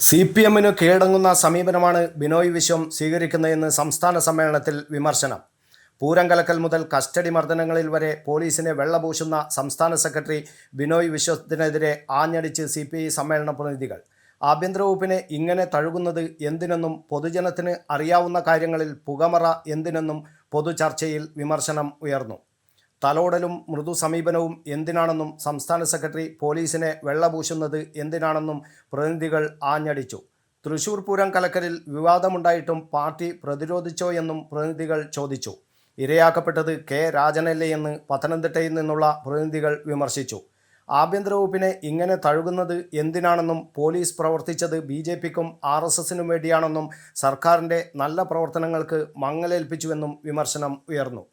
CPM-ന് കീഴടങ്ങുന്ന സമീപനമാണ് ബിനോയ് വിശ്വം സ്വീകരിക്കുന്നതെന്ന് സംസ്ഥാന സമ്മേളനത്തിൽ വിമർശനം. പൂരം കലക്കൽ മുതൽ കസ്റ്റഡി മർദ്ദനങ്ങളിൽ വരെ പോലീസിനെ വെള്ളപൂശുന്ന സംസ്ഥാന സെക്രട്ടറി ബിനോയ് വിശ്വത്തിനെതിരെ ആഞ്ഞടിച്ച് CPI സമ്മേളന പ്രതിനിധികൾ. ആഭ്യന്തര വകുപ്പിനെ ഇങ്ങനെ തഴുകുന്നത് എന്തിനെന്നും പൊതുജനത്തിന് അറിയാവുന്ന കാര്യങ്ങളിൽ പുകമറ എന്തിനെന്നും പൊതുചർച്ചയിൽ വിമർശനം ഉയർന്നു. തലോടലും മൃദു സമീപനവും എന്തിനാണെന്നും സംസ്ഥാന സെക്രട്ടറി പോലീസിനെ വെള്ളപൂശുന്നത് എന്തിനാണെന്നും പ്രതിനിധികൾ ആഞ്ഞടിച്ചു. തൃശൂർ പൂരം കലക്കലിൽ വിവാദമുണ്ടായിട്ടും പാർട്ടി പ്രതിരോധിച്ചോ എന്നും പ്രതിനിധികൾ ചോദിച്ചു. ഇരയാക്കപ്പെട്ടത് കെ രാജനല്ലേയെന്ന് പത്തനംതിട്ടയിൽ നിന്നുള്ള പ്രതിനിധികൾ വിമർശിച്ചു. ആഭ്യന്തര വകുപ്പിനെ ഇങ്ങനെ തഴുകുന്നത് എന്തിനാണെന്നും പോലീസ് പ്രവർത്തിച്ചത് BJPക്കും RSSനും വേണ്ടിയാണെന്നും സർക്കാരിൻ്റെ നല്ല പ്രവർത്തനങ്ങൾക്ക് മങ്ങലേൽപ്പിച്ചുവെന്നും വിമർശനം ഉയർന്നു.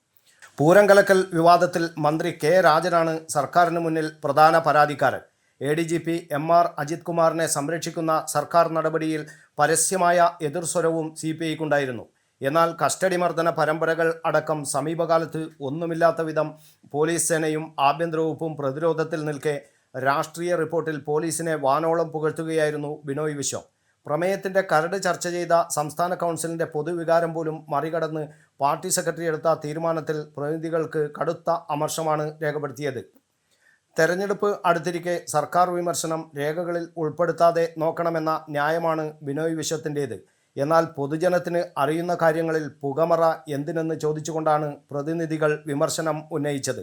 പൂരം കലക്കൽ വിവാദത്തിൽ മന്ത്രി കെ രാജനാണ് സർക്കാരിന് മുന്നിൽ പ്രധാന പരാതിക്കാരൻ. ADGP MR അജിത് കുമാറിനെ സംരക്ഷിക്കുന്ന സർക്കാർ നടപടിയിൽ പരസ്യമായ എതിർസ്വരവും CPIക്കുണ്ടായിരുന്നു. എന്നാൽ കസ്റ്റഡി മർദ്ദന പരമ്പരകൾ അടക്കം സമീപകാലത്ത് ഒന്നുമില്ലാത്ത വിധം പോലീസ് സേനയും ആഭ്യന്തര വകുപ്പും പ്രതിരോധത്തിൽ നിൽക്കെ രാഷ്ട്രീയ റിപ്പോർട്ടിൽ പോലീസിനെ വാനോളം പുകഴ്ത്തുകയായിരുന്നു ബിനോയ് വിശ്വം. പ്രമേയത്തിൻ്റെ കരട് ചർച്ച ചെയ്ത സംസ്ഥാന കൗൺസിലിൻ്റെ പൊതുവികാരം പോലും മറികടന്ന് പാർട്ടി സെക്രട്ടറി എടുത്ത തീരുമാനത്തിൽ പ്രതിനിധികൾക്ക് കടുത്ത അമർഷമാണ് രേഖപ്പെടുത്തിയത്. തെരഞ്ഞെടുപ്പ് അടുത്തിരിക്കെ സർക്കാർ വിമർശനം രേഖകളിൽ ഉൾപ്പെടുത്താതെ നോക്കണമെന്ന ന്യായമാണ് ബിനോയ് വിശ്വത്തിൻ്റേത്. എന്നാൽ പൊതുജനത്തിന് അറിയുന്ന കാര്യങ്ങളിൽ പുകമറ എന്തിനെന്ന് ചോദിച്ചുകൊണ്ടാണ് പ്രതിനിധികൾ വിമർശനം ഉന്നയിച്ചത്.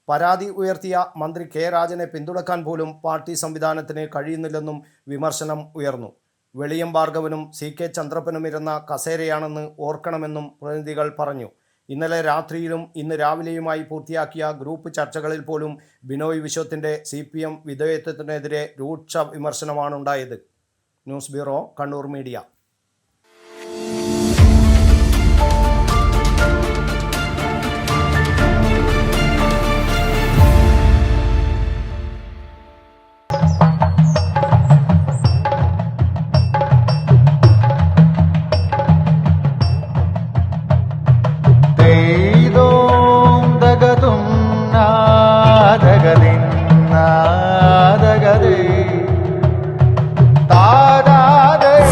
പരാതി ഉയർത്തിയ മന്ത്രി കെ രാജനെ പിന്തുണക്കാൻ പോലും പാർട്ടി സംവിധാനത്തിന് കഴിയുന്നില്ലെന്നും വിമർശനം ഉയർന്നു. വെളിയം ഭാർഗവനും CK ചന്ദ്രപ്പനും ഇരുന്ന കസേരയാണെന്ന് ഓർക്കണമെന്നും പ്രതിനിധികൾ പറഞ്ഞു. ഇന്നലെ രാത്രിയിലും ഇന്ന് രാവിലെയുമായി പൂർത്തിയാക്കിയ ഗ്രൂപ്പ് ചർച്ചകളിൽ പോലും ബിനോയ് വിശ്വത്തിൻ്റെ CPM വിധേയത്വത്തിനെതിരെ രൂക്ഷ വിമർശനമാണുണ്ടായത്. News bureau, Kannur media.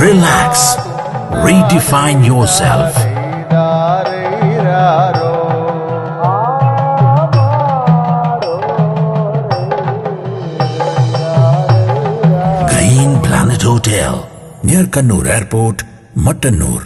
Relax. Redefine yourself. Green Planet Hotel, near Kannur Airport, Mattanur.